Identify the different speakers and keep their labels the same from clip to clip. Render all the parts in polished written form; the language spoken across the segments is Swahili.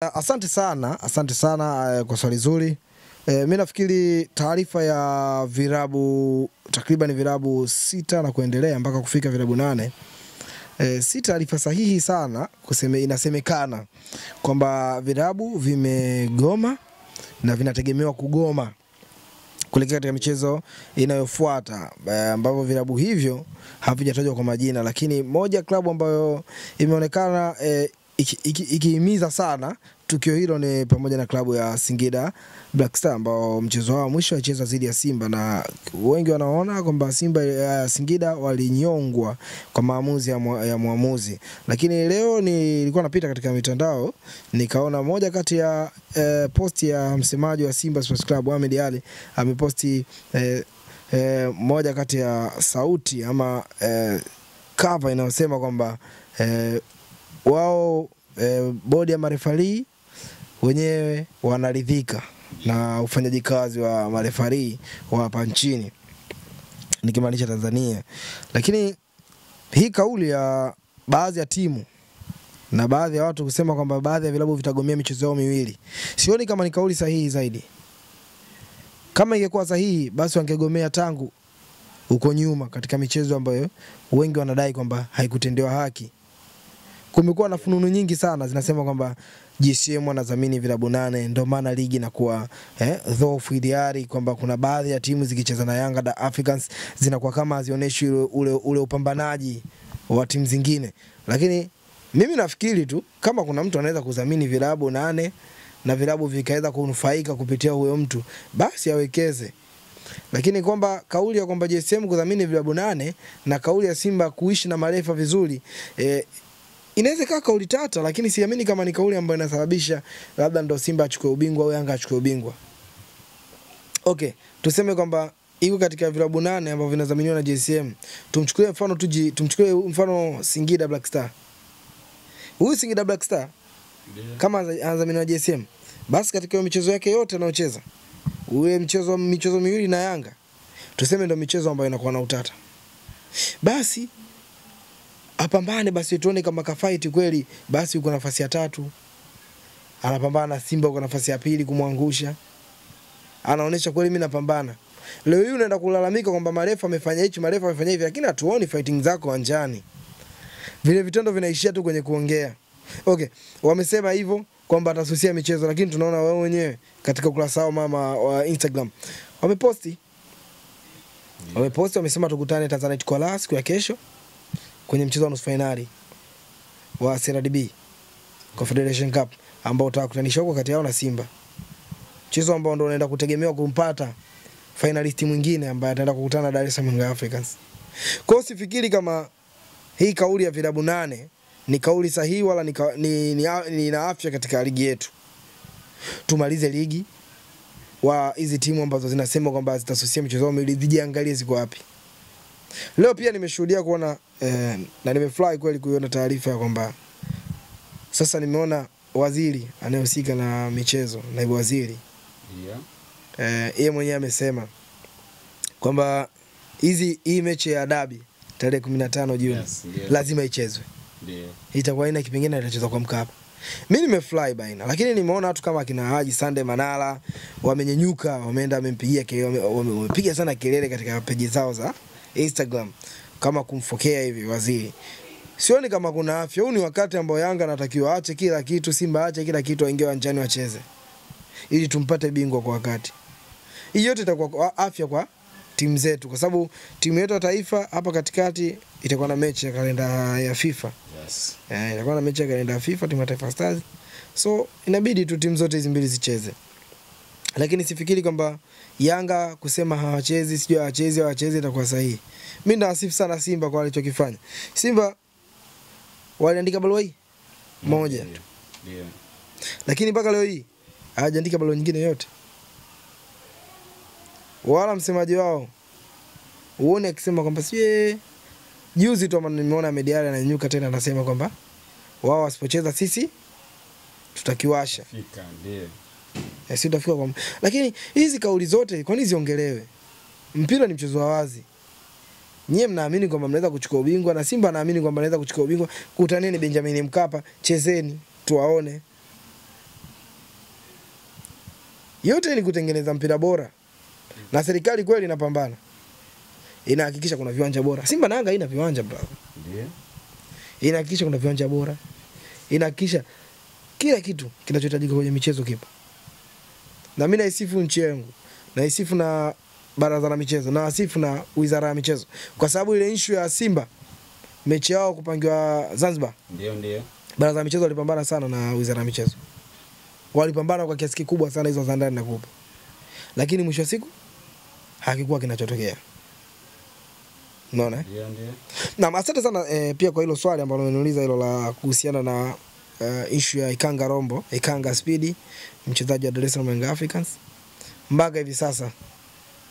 Speaker 1: Asante sana kwa swali zuri. Mimi nafikiri taarifa ya virabu takriban virabu 6 na kuendelea mpaka kufika virabu 8 si taarifa sahihi sana inasemekana kwamba virabu vimegoma na vinategemewa kugoma kuelekea katika michezo inayofuata, ambapo vilabu hivyo havijatajwa kwa majina, lakini moja klabu ambayo imeonekana ikihimiza sana tukio hilo ni pamoja na klabu ya Singida Black Star, ambao mchezo wao mwisho walicheza dhidi ya Simba, na wengi wanaona kwamba Singida walinyongwa kwa maamuzi ya muamuzi. Lakini leo nilikuwa napita katika mitandao nikaona moja kati ya posti ya msemaji wa Simba Sports Club Ahmed Ally ameposti moja kati ya sauti ama cover inayosema kwamba wao bodi ya marefari wenyewe wanaridhika na ufanyaji kazi wa marefari wa hapa nchini, nikimaanisha Tanzania. Lakini hii kauli ya baadhi ya timu na baadhi ya watu kusema kwamba baadhi ya vilabu vitagomea michezo yao miwili, sioni kama ni kauli sahihi zaidi. Kama ingekuwa sahihi basi wangegomea tangu huko nyuma katika michezo ambayo wengi wanadai kwamba haikutendewa haki. Kumekuwa na fununu nyingi sana zinasema kwamba GSM wanadhamini vilabu 8 ndio maana ligi inakuwa dhaifu idiari, kwamba kuna baadhi ya timu zikicheza na Yanga da Africans zinakuwa kama hazionyeshi ule upambanaji wa timu zingine. Lakini mimi nafikiri tu kama kuna mtu anaweza kudhamini vilabu 8 na vilabu vikaweza kunufaika kupitia huyo mtu, basi awekeze. Lakini kwamba kauli ya kwamba GSM kudhamini vilabu 8 na kauli ya Simba kuishi na marefa vizuri, inaweza kaa kauli tata, lakini siamini kama ni kauli ambayo inasababisha labda ndo Simba achukue ubingwa au Yanga achukue ubingwa. Okay, tuseme kwamba iko katika vilabu 8 ambavyo vinadhaminiwa na GSM. Tumchukulie mfano Singida Black Star. Huyu Singida Black Star kama anadhaminiwa na GSM, basi katika michezo yake yote anayocheza, ule michezo miwili na Yanga, tuseme ndo michezo ambayo inakuwa na utata, basi apambane, basi tuone kama kafight kweli. Basi uko nafasi ya 3 anapambana na Simba, uko nafasi ya 2 kumwangusha, anaonesha kweli mimi napambana. Leo hii unaenda kulalamika kwamba marefa amefanya hichi, marefa amefanya hivi, lakini hatuoni fighting zako uwanjani. Vile vitendo vinaishia tu kwenye kuongea. Okay, wamesema hivyo kwamba atasusia michezo, lakini tunaona wao wenyewe katika ukurasa wao mama wa Instagram wameposti wamesema tukutane Tanzania kwa siku ya kesho kwenye mchezo wa nusu finali wa CRDB Confederation Cup ambao utakutanisha huko kati yao na Simba. Mchezo ambao ndio unaenda kutegemewa kumpata finalist mwingine ambaye ataenda kukutana na Dar es Salaam Young Africans. Kwa hiyo sifikiri kama hii kauli ya vilabu 8 ni kauli sahihi wala ni na afya katika ligi yetu. Tumalize ligi, wa hizi timu ambazo zinasema kwamba zitasusia michezo yao ili zijiangalie ziko wapi. Leo pia nimeshuhudia kuona na nimefurahi kweli kuiona taarifa ya kwamba sasa nimeona waziri anayehusika na michezo, naibu waziri, yeye mwenyewe amesema kwamba hii mechi ya dabi tarehe 15 Juni lazima ichezwe. Itakuwa ina kipengele itachezwa kwa Mkapa. Mimi nimefurahi baina, lakini nimeona watu kama kina Haji Sunday Manara wamenyenyuka, wameenda wamepiga sana kelele katika page zao za Instagram kama kumfokea hivi waziri. Sioni kama kuna afya. Huu ni wakati ambao Yanga anatakiwa aache kila kitu, Simba aache kila kitu, aingie uwanjani wacheze ili tumpate bingwa kwa wakati. Hii yote itakuwa afya kwa timu zetu, kwa sababu timu yetu ya taifa hapa katikati itakuwa na mechi ya kalenda ya FIFA.
Speaker 2: Yes.
Speaker 1: Itakuwa na mechi ya kalenda ya FIFA, timu ya Taifa Stars. So inabidi tu timu zote hizi mbili zicheze. Lakini sifikiri kwamba Yanga kusema hawachezi, sijui hawachezi itakuwa sahihi. Mimi naasifu sana Simba kwa walichokifanya. Simba waliandika barua hii moja tu.
Speaker 2: Ndio.
Speaker 1: Lakini mpaka leo hii hawajaandika barua nyingine yote. Wala msemaji wao uone akisema kwamba juzi tu nimeona Mediali ananyuka tena anasema kwamba wao wasipocheza sisi tutakiwasha.
Speaker 2: Fika ndio.
Speaker 1: Sisi tutafika kwa. Lakini hizi kauli zote kwa nini ziongelewe? Mpira ni mchezo wa wazi. Nyie mnaamini kwamba mnaweza kuchukua ubingwa na Simba anaamini kwamba anaweza kuchukua ubingwa. Kutaneni Benjamin Mkapa, chezeni tuwaone. Yote ni kutengeneza mpira bora. Na serikali kweli inapambana. Inahakikisha kuna viwanja bora. Simba na Yanga haina viwanja brother.
Speaker 2: Ndio.
Speaker 1: Inahakikisha kuna viwanja bora. Inahakikisha kila kitu kinachohitajika kwenye michezo kipo. Na mimi naisifu nchi yangu. Naisifu na baraza la michezo, na asifu na wizara ya michezo. Kwa sababu ile issue ya Simba mechi yao kupangiwa Zanzibar.
Speaker 2: Ndio.
Speaker 1: Baraza la michezo walipambana sana na wizara ya michezo. Walipambana kwa kiasi kikubwa sana hizo za ndani na kupo. Lakini mwisho wa siku hakikuwa kinachotokea. Unaona?
Speaker 2: Ndio.
Speaker 1: Na asante sana pia kwa hilo swali ambalo umeniuliza hilo la kuhusiana na issue ya Ikanga Speedy, mchezaji wa Dar es Salaam Young Africans. Mpaka hivi sasa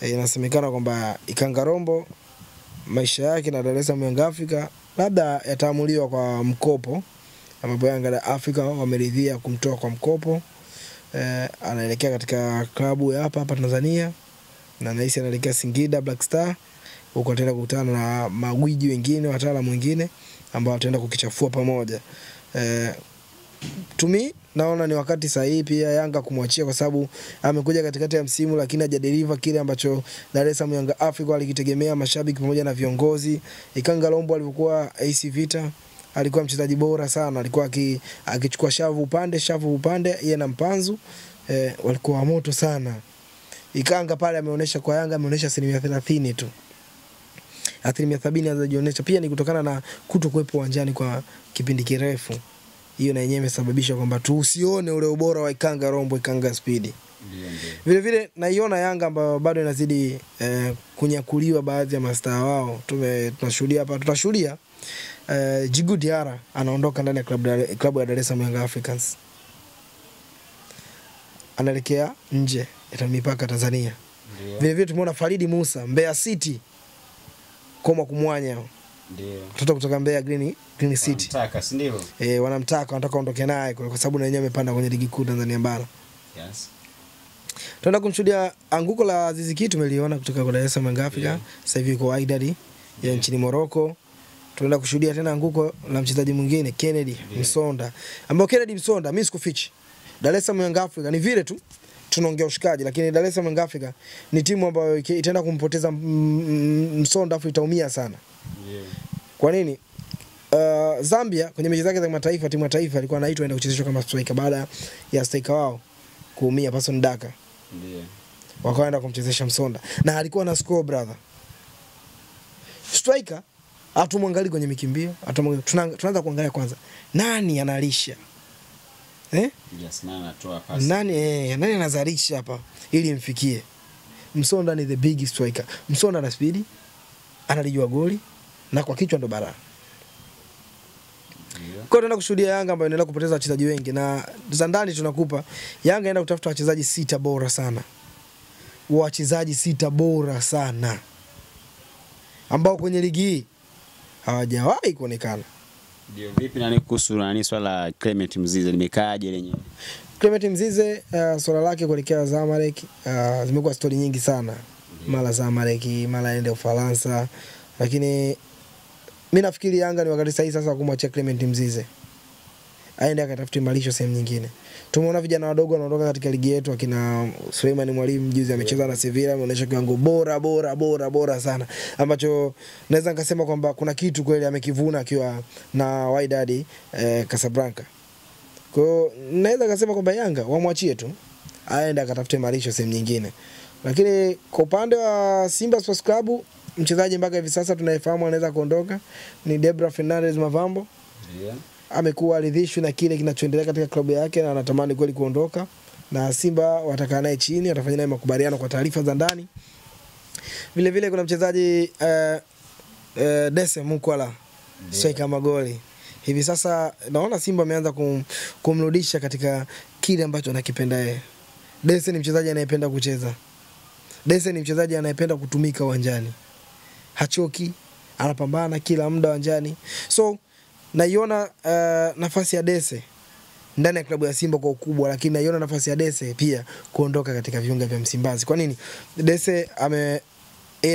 Speaker 1: inasemekana kwamba Ikanga Rombo maisha yake na Dar es Salaam Young Africa labda yataamuliwa kwa mkopo, ambapo Yanga Africa wameridhia kumtoa kwa mkopo. Anaelekea katika klabu ya hapa Tanzania, na nahisi anaelekea Singida Black Star, huko ataenda kukutana na magwiji wengine, wataalamu wengine ambao wataenda kukichafua pamoja. Tumi naona ni wakati sahihi pia Yanga kumwachia, kwa sababu amekuja katikati ya msimu lakini hajadeliver kile ambacho Dar es Salaam Young Africa walikitegemea, mashabiki pamoja na viongozi. Ikanga Rombo alipokuwa AC Vita alikuwa mchezaji bora sana, alikuwa akichukua shavu upande yeye na Mpanzu, walikuwa moto sana. Ikanga pale ameonyesha kwa Yanga, ameonyesha 30% tu. 70% anajionyesha pia ni kutokana na kutokuwepo uwanjani kwa kipindi kirefu. Hiyo na yenyewe imesababisha kwamba tusione ule ubora wa Ikanga Rombo, Ikanga Speedy. Vile vile naiona Yanga ambayo bado inazidi kunyakuliwa baadhi ya mastaa wao. Tunashuhudia hapa, tutashuhudia Djigui Diarra anaondoka ndani ya klabu ya Dar es Salaam Young Africans. Anaelekea nje ya mipaka Tanzania. Vile vile tumeona Faridi Musa Mbeya City koma kumwanya.
Speaker 2: Ndio.
Speaker 1: Mtoto kutoka Mbeya Green City.
Speaker 2: Wanamtaka, si ndio?
Speaker 1: Wanamtaka, wanataka aondoke naye kwa sababu na yeye amepanda kwenye ligi kuu Tanzania bara.
Speaker 2: Yes.
Speaker 1: Tunaenda kumshuhudia anguko la Aziz Ki, tumeliona kutoka kwa Dar es Salaam Young Africa. Sasa hivi kwa Wydad ya nchini Morocco. Tunaenda kushuhudia tena anguko la mchezaji mwingine Kennedy Msonda. Ambao Kennedy Msonda mimi sikufichi. Dar es Salaam Young Africa ni vile tu tunaongea ushikaji, lakini Dar es Salaam Young Africa ni timu ambayo itaenda kumpoteza Msonda afu itaumia sana. Kwa nini? Zambia kwenye mechi zake za kimataifa, timu ya taifa alikuwa anaitwa aenda kuchezeshwa kama striker baada ya striker wao kuumia Passon Daka.
Speaker 2: Ndio.
Speaker 1: Wakaenda kumchezesha Msonda na alikuwa na score brother. Striker hatumwangalia kwenye mikimbio, tunaanza kuangalia kwanza nani analisha.
Speaker 2: Yes, nani anatoa pasi.
Speaker 1: Nani anazalisha hapa ili mfikie. Msonda ni the big striker. Msonda ana speed, analijua goli na kwa kichwa ndo bara. Kwa tunaenda kushuhudia Yanga ambayo inaendelea kupoteza wachezaji wengi, na za ndani tunakupa Yanga inaenda kutafuta wachezaji 6 bora sana. Wachezaji 6 bora sana ambao kwenye ligi hii hawajawahi kuonekana.
Speaker 2: Ndio, vipi na kuhusu swala Clement Mzize limekaaje lenyewe?
Speaker 1: Clement Mzize swala lake kuelekea Zamalek zimekuwa story nyingi sana. Mara Zamalek, mara aende Ufaransa, lakini mimi nafikiri Yanga ni wakati sahihi sasa kumwachia Clement Mzize aende akatafute malisho sehemu nyingine. Tumeona vijana wadogo wanaondoka katika ligi yetu, akina Suleiman Mwalimu juzi amecheza na Sevilla, ameonyesha kiwango bora sana, ambacho naweza nikasema kwamba kuna kitu kweli amekivuna akiwa na Wydad Casablanca. Kwa hiyo naweza kusema kwamba Yanga wamwachie tu aende akatafute malisho sehemu nyingine. Lakini kwa upande wa Simba Sports Club, mchezaji mpaka hivi sasa tunayefahamu anaweza kuondoka ni Debra Fernandez Mavambo. Amekuwa ridhishwa na kile kinachoendelea katika klabu yake na anatamani kweli kuondoka, na Simba watakaa naye chini, watafanya naye makubaliano kwa taarifa za ndani. Vile vile kuna mchezaji Dese Mukwala striker magoli. Hivi sasa naona Simba ameanza kumrudisha katika kile ambacho anakipenda yeye. Dese ni mchezaji anayependa kucheza. Dese ni mchezaji anayependa kutumika uwanjani. Hachoki, anapambana kila muda uwanjani. So naiona nafasi ya Dese ndani ya klabu ya Simba kwa ukubwa, lakini naiona nafasi ya Dese pia kuondoka katika viunga vya Msimbazi. Kwa nini? Dese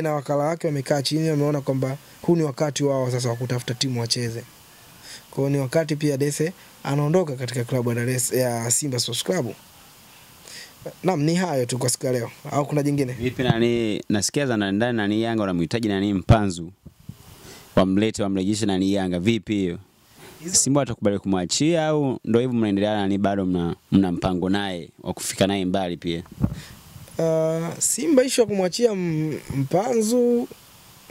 Speaker 1: na wakala wake wamekaa chini, wameona kwamba huu ni wakati wao sasa wa kutafuta timu wacheze. Kwa hiyo ni wakati pia Dese anaondoka katika klabu ya Simba Sports Club. Naam, ni hayo tu kwa siku ya leo. Au kuna jingine?
Speaker 2: Vipi nasikia za ndani nani Yanga wanamhitaji nani Mpanzu. Wamrejeshe nani Yanga, vipi hiyo? Simba watakubali kumwachia au ndio hivyo mnaendelea nani bado mna mpango naye wa kufika naye mbali pia?
Speaker 1: Simba issue ya kumwachia Mpanzu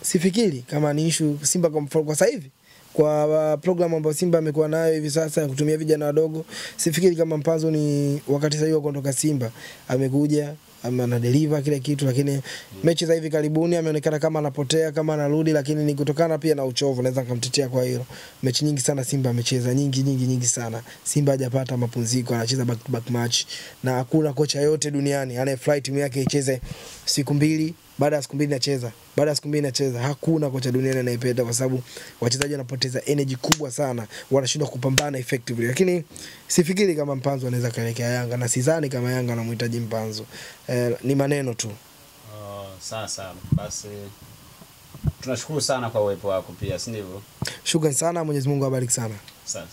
Speaker 1: sifikiri kama ni issue Simba kwa sasa hivi. Kwa program ambayo Simba amekuwa nayo hivi sasa ya kutumia vijana wadogo, sifikiri kama Mpanzu ni wakati sahihi wa kuondoka Simba. Amekuja ana deliver kile kitu, lakini mechi za hivi karibuni ameonekana kama anapotea, kama anarudi, lakini ni kutokana pia na uchovu, naweza kumtetea kwa hilo. Mechi nyingi sana Simba amecheza, nyingi sana. Simba hajapata mapumziko, anacheza back to back match, na hakuna kocha yote duniani anayefly timu yake icheze siku mbili, baada ya siku mbili anacheza, baada ya siku mbili anacheza. Hakuna kocha duniani anayependa, kwa sababu wachezaji wanapoteza energy kubwa sana, wanashindwa kupambana effectively. Lakini sifikiri kama Mpanzu anaweza kaelekea Yanga, na sidhani kama Yanga anamhitaji Mpanzu. Ni maneno tu.
Speaker 2: Sasa basi tunashukuru sana kwa uwepo wako pia, si ndivyo?
Speaker 1: Shukrani sana, Mwenyezi Mungu awabariki sana.
Speaker 2: Sasa